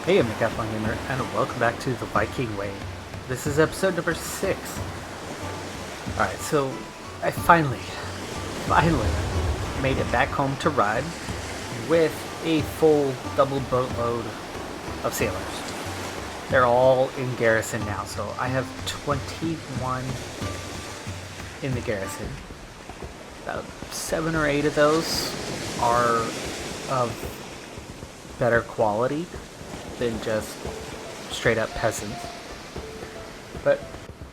Hey, I'm Decathlon Gamer, and welcome back to the Viking Way. This is episode number 6. Alright, so I finally made it back home to ride with a full double boatload of sailors. They're all in Garrison now, so I have 21 in the Garrison. About 7 or 8 of those are of better quality than just straight up peasants. But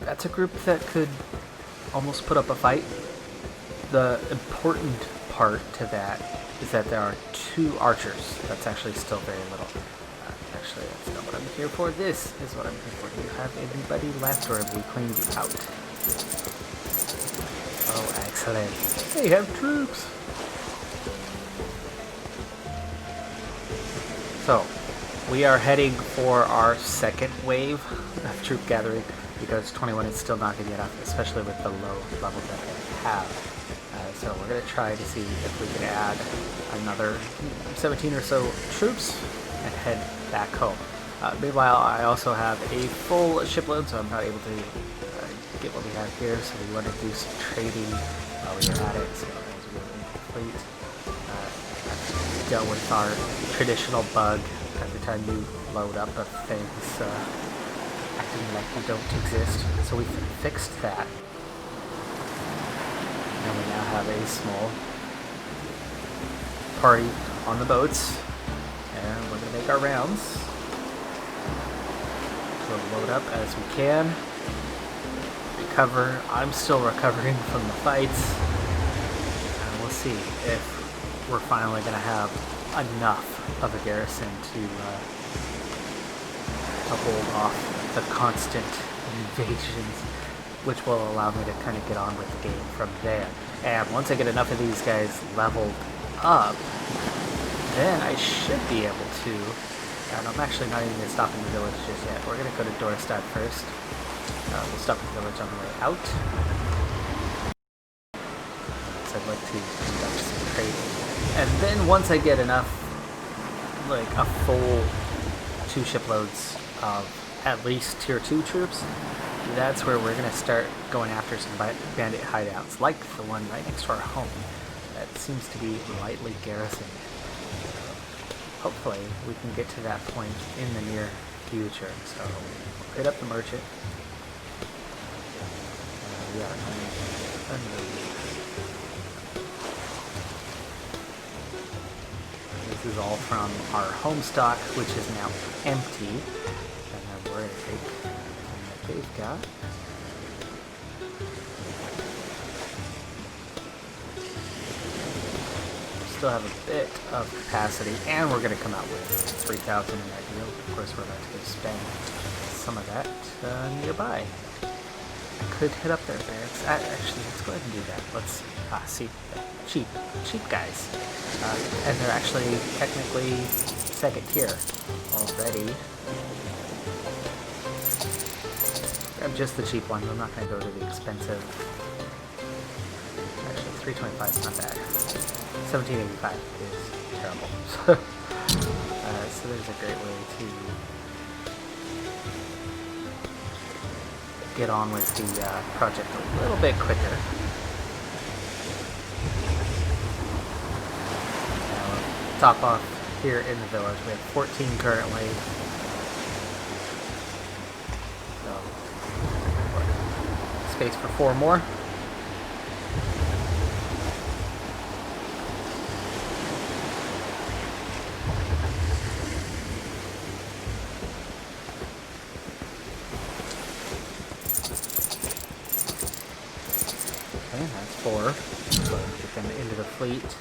that's a group that could almost put up a fight. The important part to that is that there are 2 archers. That's actually still very little. Actually, that's not what I'm here for. This is what I'm here for. Do you have anybody left, or have we cleaned you out? Oh, excellent. They have troops! So, we are heading for our second wave of troop gathering because 21 is still not going to get up, especially with the low level that they have. So we're going to try to see if we can add another 17 or so troops and head back home. Meanwhile, I also have a full shipload, so I'm not able to get what we have here, so we want to do some trading while we're at it. So as we complete, dealt with our traditional bug. Every time you load up of things acting like you don't exist. So we fixed that. And we now have a small party on the boats. And we're going to make our rounds. We'll load up as we can. Recover. I'm still recovering from the fights. And we'll see if we're finally going to have enough of a garrison to hold off the constant invasions, which will allow me to kind of get on with the game from there. And once I get enough of these guys leveled up, then I should be able to, and I'm actually not even going to stop in the village just yet. We're going to go to Dorstad first. We'll stop in the village on the way out. So I'd like to conduct some trading. And then once I get enough, like a full 2 shiploads of at least tier 2 troops, that's where we're going to start going after some bandit hideouts, like the one right next to our home that seems to be lightly garrisoned. Hopefully we can get to that point in the near future. So we'll hit up the merchant. We are unloading. This is all from our home stock, which is now empty. And then we're going to take everything that they've got. We still have a bit of capacity, and we're going to come out with 3,000 in that deal. Of course, we're about to go spend some of that nearby. I could hit up their barracks. Actually, let's go ahead and do that. Let's see. Cheap guys. And they're actually technically 2nd tier already. Grab just the cheap one. I'm not going to go to the expensive. Actually, 325 is not bad. 1785 is terrible. So there's a great way to get on with the project a little bit quicker. Top off here in the village. We have 14 currently. So, space for 4 more. Okay, that's 4. So get them into the fleet.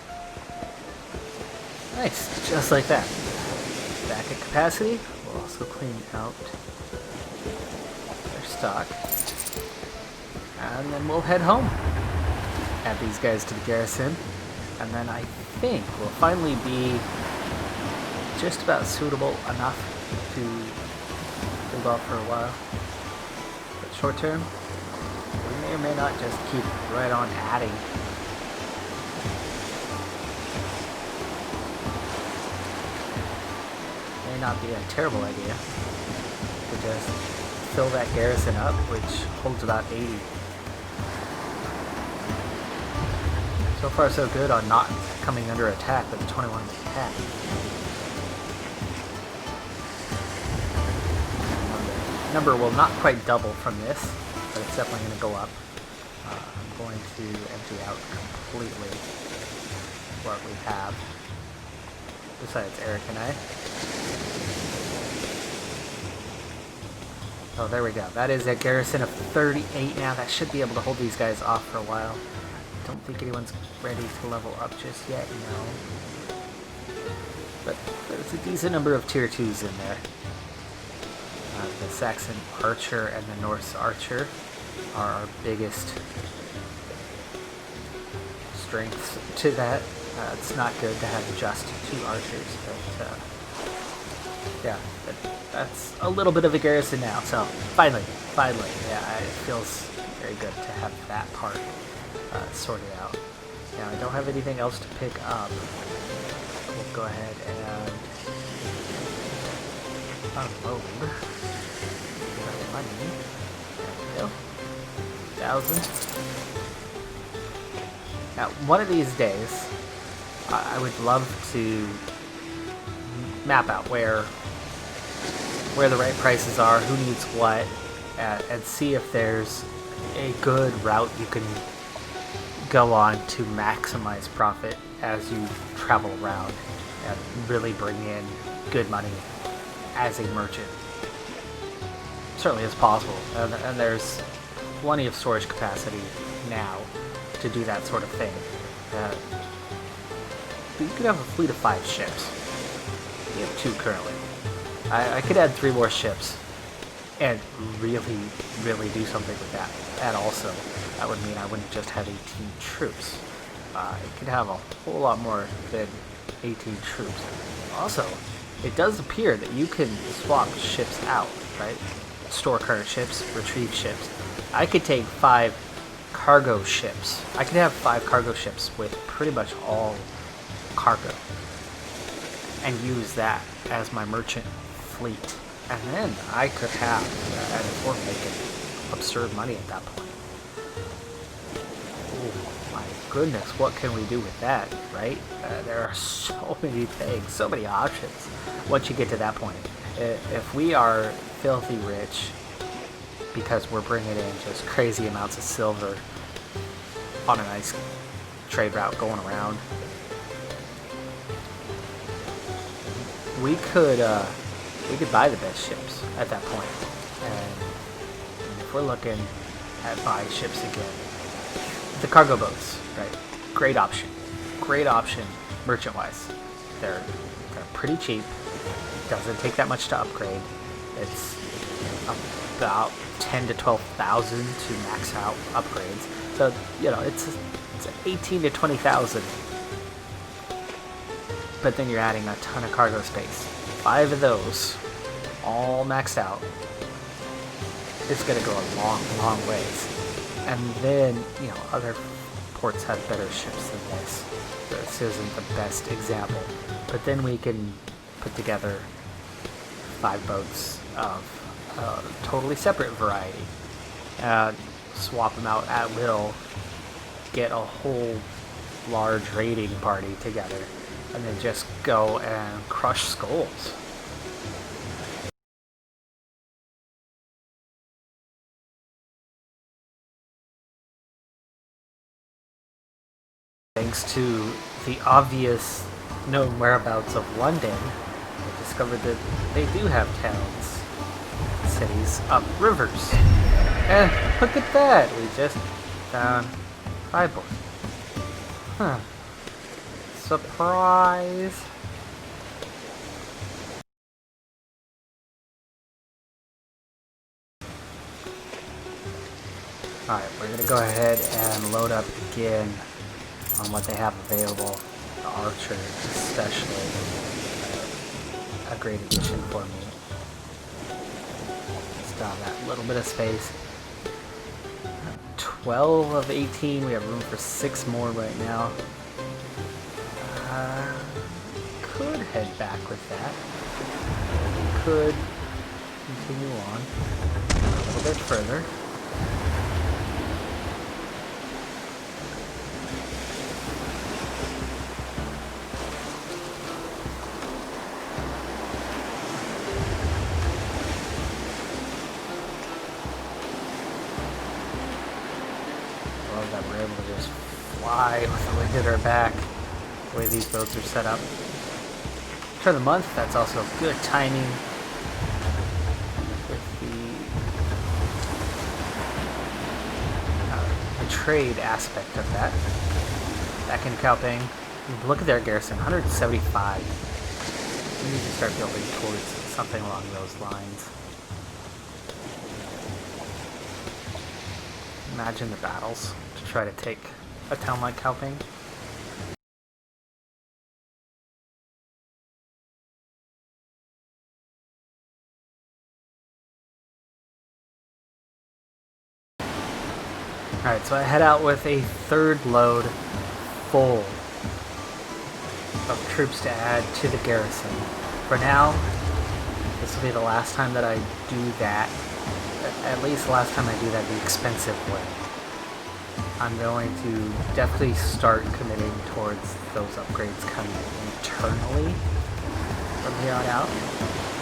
Nice, just like that. Back at capacity. We'll also clean out their stock. And then we'll head home. Add these guys to the garrison. And then I think we'll finally be just about suitable enough to hold off for a while. But short term, we may or may not just keep right on adding. not be a terrible idea to just fill that garrison up, which holds about 80. So far so good on not coming under attack with the 21 attack. Number will not quite double from this, but it's definitely going to go up. I'm going to empty out completely what we have, besides Eric and I. Oh, there we go. That is a garrison of 38 now. That should be able to hold these guys off for a while. I don't think anyone's ready to level up just yet, no. But there's a decent number of tier 2s in there. The Saxon Archer and the Norse Archer are our biggest strengths to that. It's not good to have just 2 archers, but yeah, that's a little bit of a garrison now. So finally, yeah, it feels very good to have that part sorted out. Now I don't have anything else to pick up. We'll go ahead and unload. Money. There we go. 1,000. Now, one of these days, I would love to map out where the right prices are, who needs what, and see if there's a good route you can go on to maximize profit as you travel around and really bring in good money as a merchant. Certainly is possible, and there's plenty of storage capacity now to do that sort of thing. You could have a fleet of 5 ships. We have 2 currently. I could add 3 more ships and really do something with that. And also, that would mean I wouldn't just have 18 troops. I could have a whole lot more than 18 troops. Also, it does appear that you can swap ships out, right? Store current ships, retrieve ships. I could take 5 cargo ships. I could have 5 cargo ships with pretty much all cargo and use that as my merchant fleet. And then I could have, or making absurd money at that point. Oh my goodness, what can we do with that, right? There are so many things, so many options once you get to that point. If we are filthy rich because we're bringing in just crazy amounts of silver on a nice trade route going around, we could buy the best ships at that point. And if we're looking at buying ships again, the cargo boats, right? Great option merchant wise. They're pretty cheap. Doesn't take that much to upgrade. It's about 10 to 12,000 to max out upgrades. So it's 18 to 20,000. But then you're adding a ton of cargo space. 5 of those, all maxed out. It's gonna go a long ways. And then other ports have better ships than this. This isn't the best example, but then we can put together 5 boats of a totally separate variety, swap them out at will, get a whole large raiding party together, and then just go and crush skulls. Thanks to the obvious known whereabouts of London, I discovered that they do have towns, cities up rivers. And look at that! We just found Freiburg. Huh. Surprise! Alright, we're gonna go ahead and load up again on what they have available. The Archer, especially, a great addition for me. Still have that little bit of space. 12 of 18. We have room for 6 more right now. Could head back with that. could continue on a little bit further. Love that we're able to just fly with the wind at our back, the way these boats are set up. For the month, that's also good timing with the trade aspect of that. Back in Kaopeng, look at their garrison, 175. We need to start building towards something along those lines. Imagine the battles to try to take a town like Kaopeng. Alright, so I head out with a third load full of troops to add to the garrison. For now, this will be the last time that I do that. At least the last time I do that the expensive way. I'm going to definitely start committing towards those upgrades coming internally from here on out.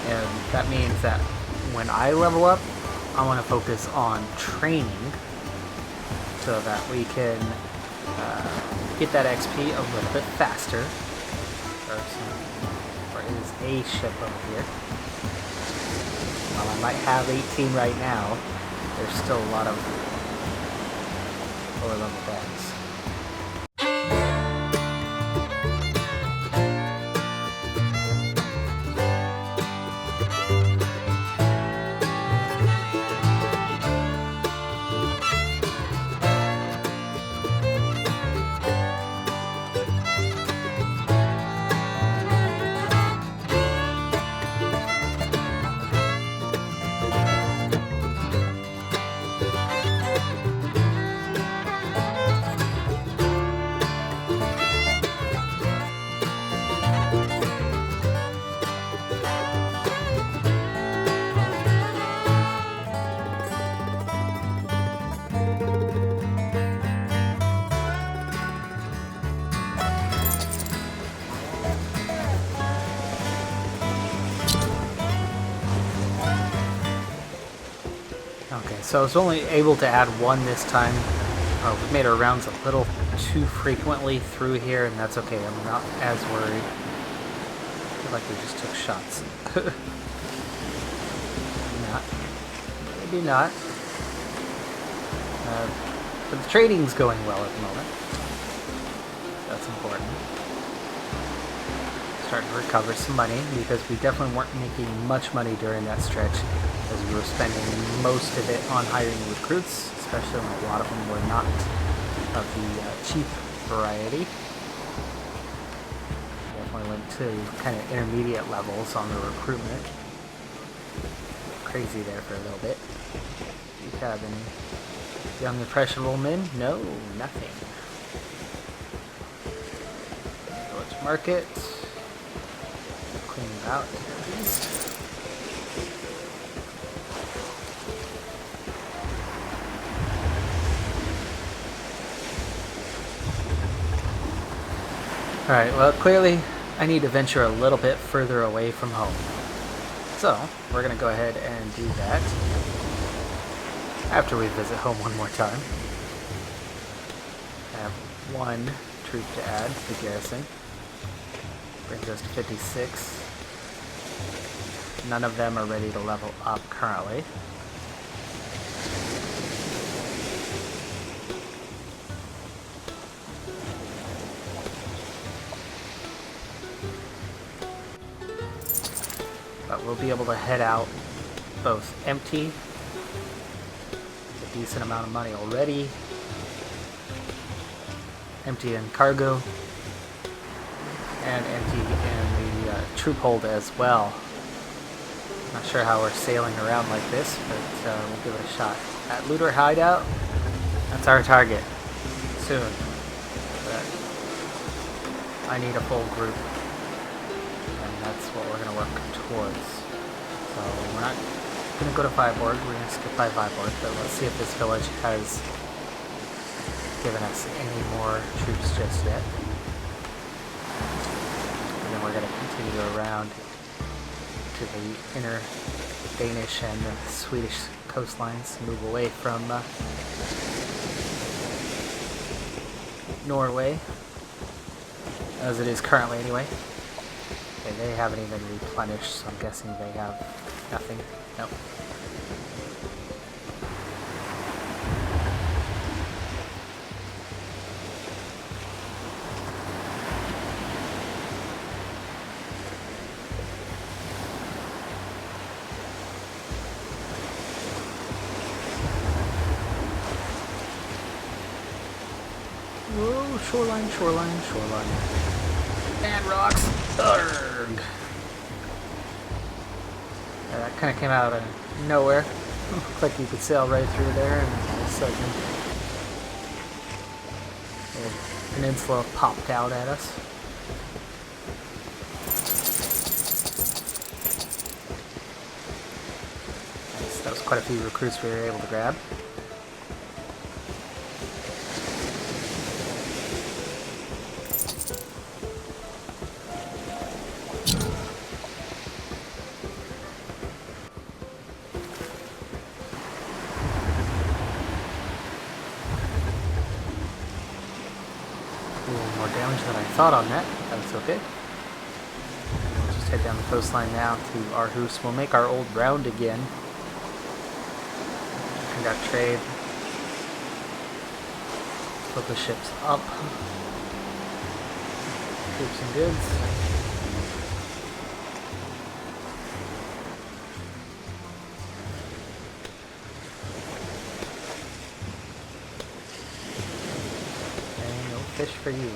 And that means that when I level up, I want to focus on training so that we can get that XP a little bit faster. There is a ship over here. While I might have 18 right now, there's still a lot of lower level bags. Okay, so I was only able to add one this time. We made our rounds a little too frequently through here, and that's okay. I'm not as worried. I feel like we just took shots. Maybe not. Maybe not. But the trading's going well at the moment. That's important. Starting to recover some money, because we definitely weren't making much money during that stretch, as we were spending most of it on hiring recruits, especially when a lot of them were not of the cheap variety. Definitely went to kind of intermediate levels on the recruitment. Crazy there for a little bit. Do you have any young impressionable men? No, nothing. Village market. Clean it out at least. Alright, well clearly I need to venture a little bit further away from home. So, we're going to go ahead and do that after we visit home one more time. I have one troop to add to the garrison. Brings us to 56. None of them are ready to level up currently. But we'll be able to head out both empty, a decent amount of money already, empty in cargo, and empty in the troop hold as well. Not sure how we're sailing around like this, but we'll give it a shot. At Looter Hideout, that's our target. Soon. But I need a full group, and that's what we're going to work towards. So we're not going to go to Viborg, we're going to skip by Viborg, but let's see if this village has given us any more troops just yet. And then we're going to continue around to the inner Danish and Swedish coastlines, move away from Norway, as it is currently anyway. Okay, they haven't even replenished, so I'm guessing they have nothing. Nope. Whoa, shoreline, shoreline, shoreline. And rocks. Urgh. Yeah, that kind of came out of nowhere. Looked like you could sail right through there, and all of a sudden, a peninsula popped out at us. Nice. That was quite a few recruits we were able to grab. More damage than I thought on that. That's okay. We'll just head down the coastline now to Aarhus. We'll make our old round again. Conduct trade. Put the ships up. Troops and goods. Fish for you.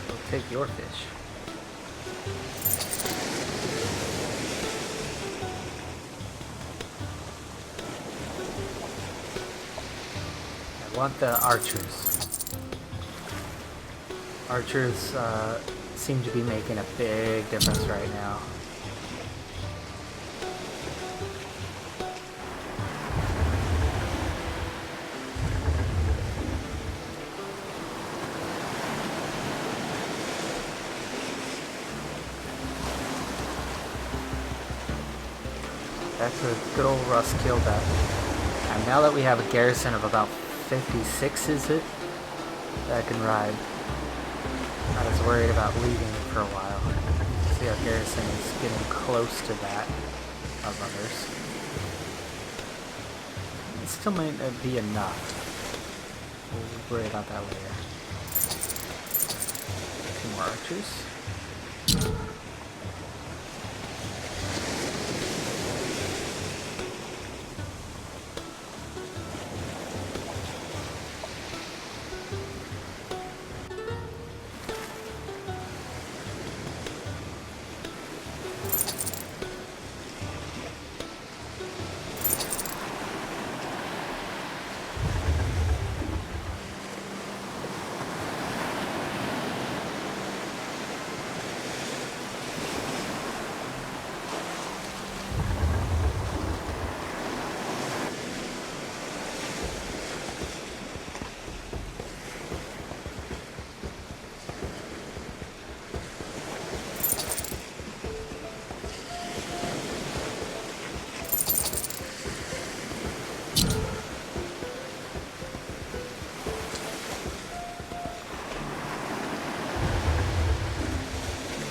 We'll take your fish. I want the archers. Archers, seem to be making a big difference right now. That's a good old Russ killed that. And now that we have a garrison of about 56, is it? That can ride. I was worried about leaving for a while. See how Garrison is getting close to that of others. It still might not be enough. We'll worry about that later. 2 more archers.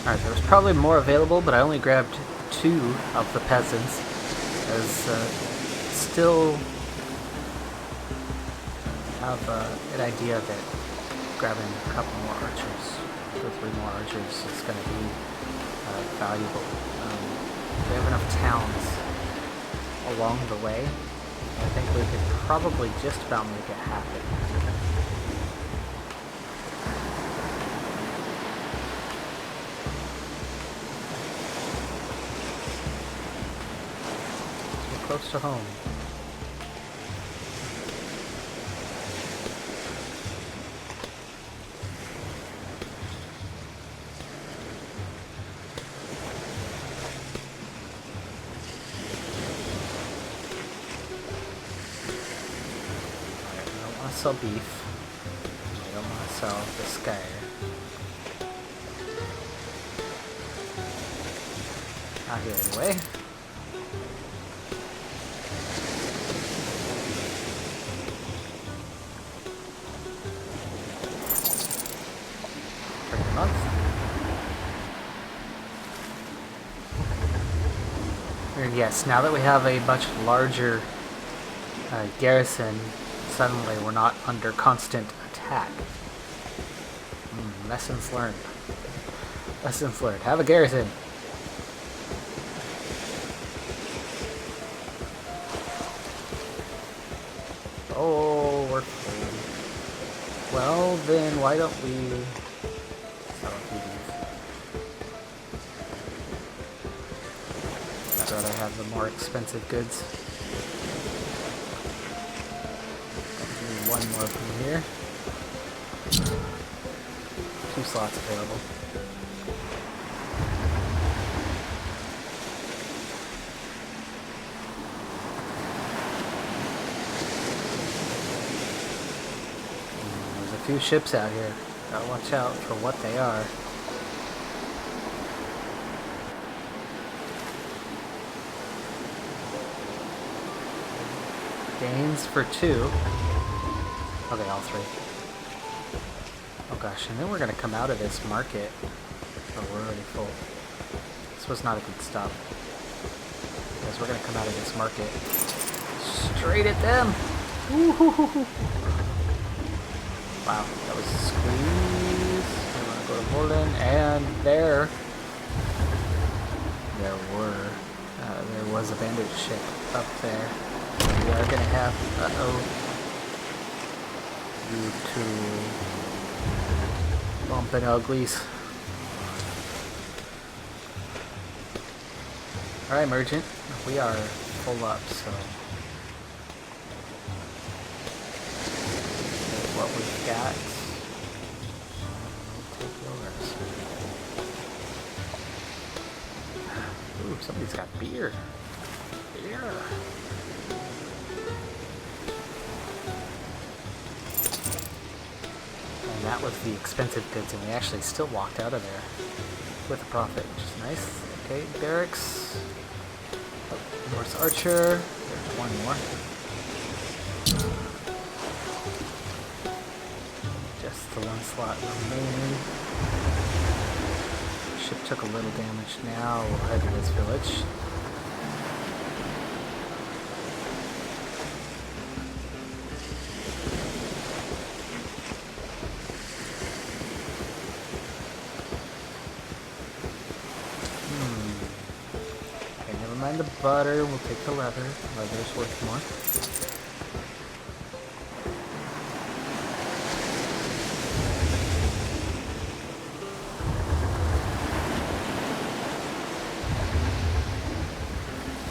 Alright, there was probably more available, but I only grabbed 2 of the peasants, as still have an idea that grabbing a couple more archers, 2 or 3 more archers, is going to be valuable. We have enough towns along the way. I think we could probably just about make it happen. Close to home. sell beef. I don't want to sell this guy. Not here anyway. And yes, now that we have a much larger garrison, suddenly we're not under constant attack. Lessons learned. Lessons learned. Have a garrison. Oh, we're full. Well, then why don't we sell a few of these? I'd rather have the more expensive goods. Do one more from here. 2 slots available. There's a few ships out here. Gotta watch out for what they are. Gains for 2. Okay, all 3. Oh gosh, and then we're gonna come out of this market. Oh, we're already full. This was not a good stop. Because we're gonna come out of this market straight at them. Woo-hoo-hoo-hoo. Wow, that was a squeeze. We wanna go to Poland, and there was a bandit ship up there. We are gonna have, you two bumping uglies. Alright, merchant, we are full up, so here's what we've got. Take yours. Ooh, somebody's got beer. Beer. And that was the expensive goods, and we actually still walked out of there with a profit, which is nice. Okay, barracks. Oh, Norse archer. There's one more. Just the 1 slot remaining. Ship took a little damage now. We'll head to this village. The butter, we'll take the leather. Leather's worth more.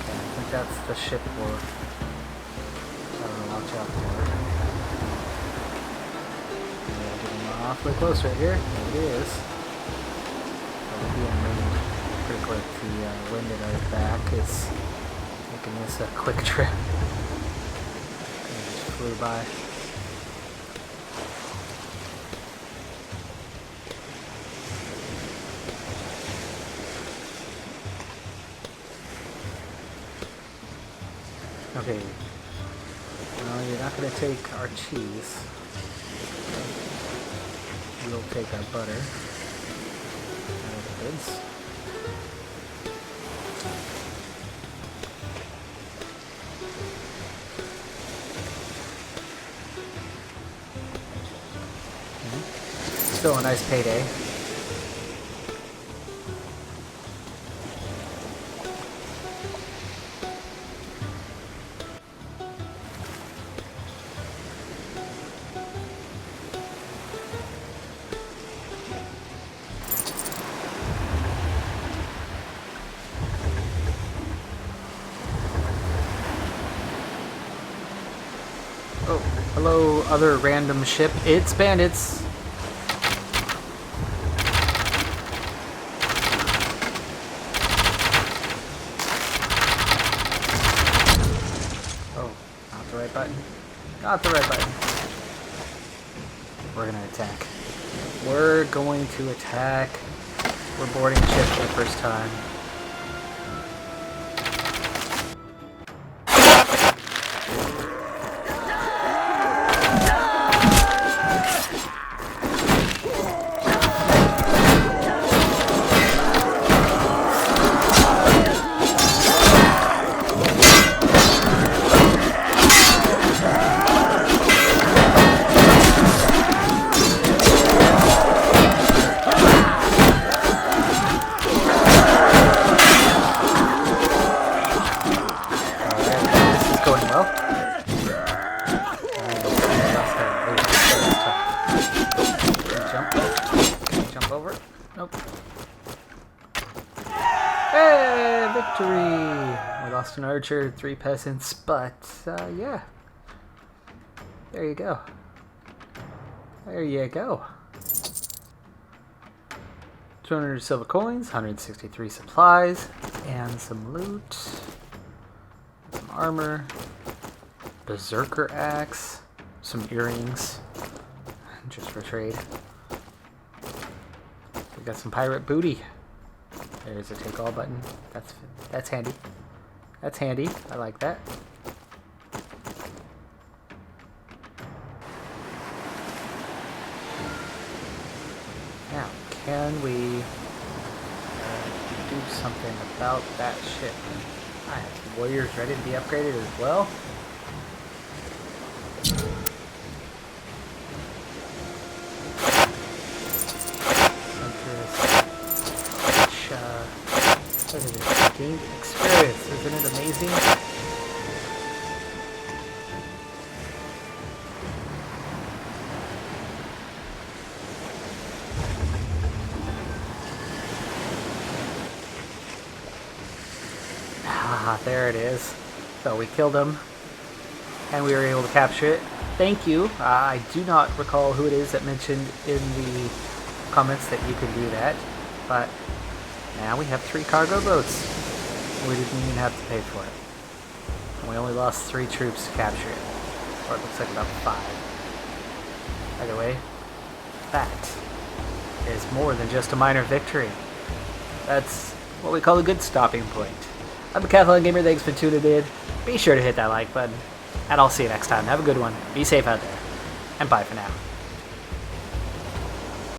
Okay, I think that's the ship we're watch out for. Yeah, getting awfully close right here. There it is. We'll be in range pretty quick. The wind at our back is making this a quick trip. It just flew by. Okay. No, you're not going to take our cheese. We'll take our butter. Out of the goods. Still a nice payday. Oh, hello, other random ship. It's bandits. Not the right button. attack. We're going to attack. We're boarding ship for the first time. An archer, 3 peasants, but yeah, there you go. There you go. 200 silver coins, 163 supplies, and some loot, some armor, berserker axe, some earrings, just for trade. We got some pirate booty. There's a take all button. That's handy. That's handy. I like that. Now, can we do something about that ship? I have warriors ready to be upgraded as well. Look at this, gained experience, isn't it amazing? Ah, there it is. So we killed him, and we were able to capture it. Thank you. I do not recall who it is that mentioned in the comments that you can do that, but now we have 3 cargo boats. We didn't even have to pay for it. And we only lost 3 troops to capture it. Or it looks like about 5. Either way, that is more than just a minor victory. That's what we call a good stopping point. I'm a Decathlon Gamer, thanks for tuning in. Be sure to hit that like button. And I'll see you next time. Have a good one. Be safe out there. And bye for now.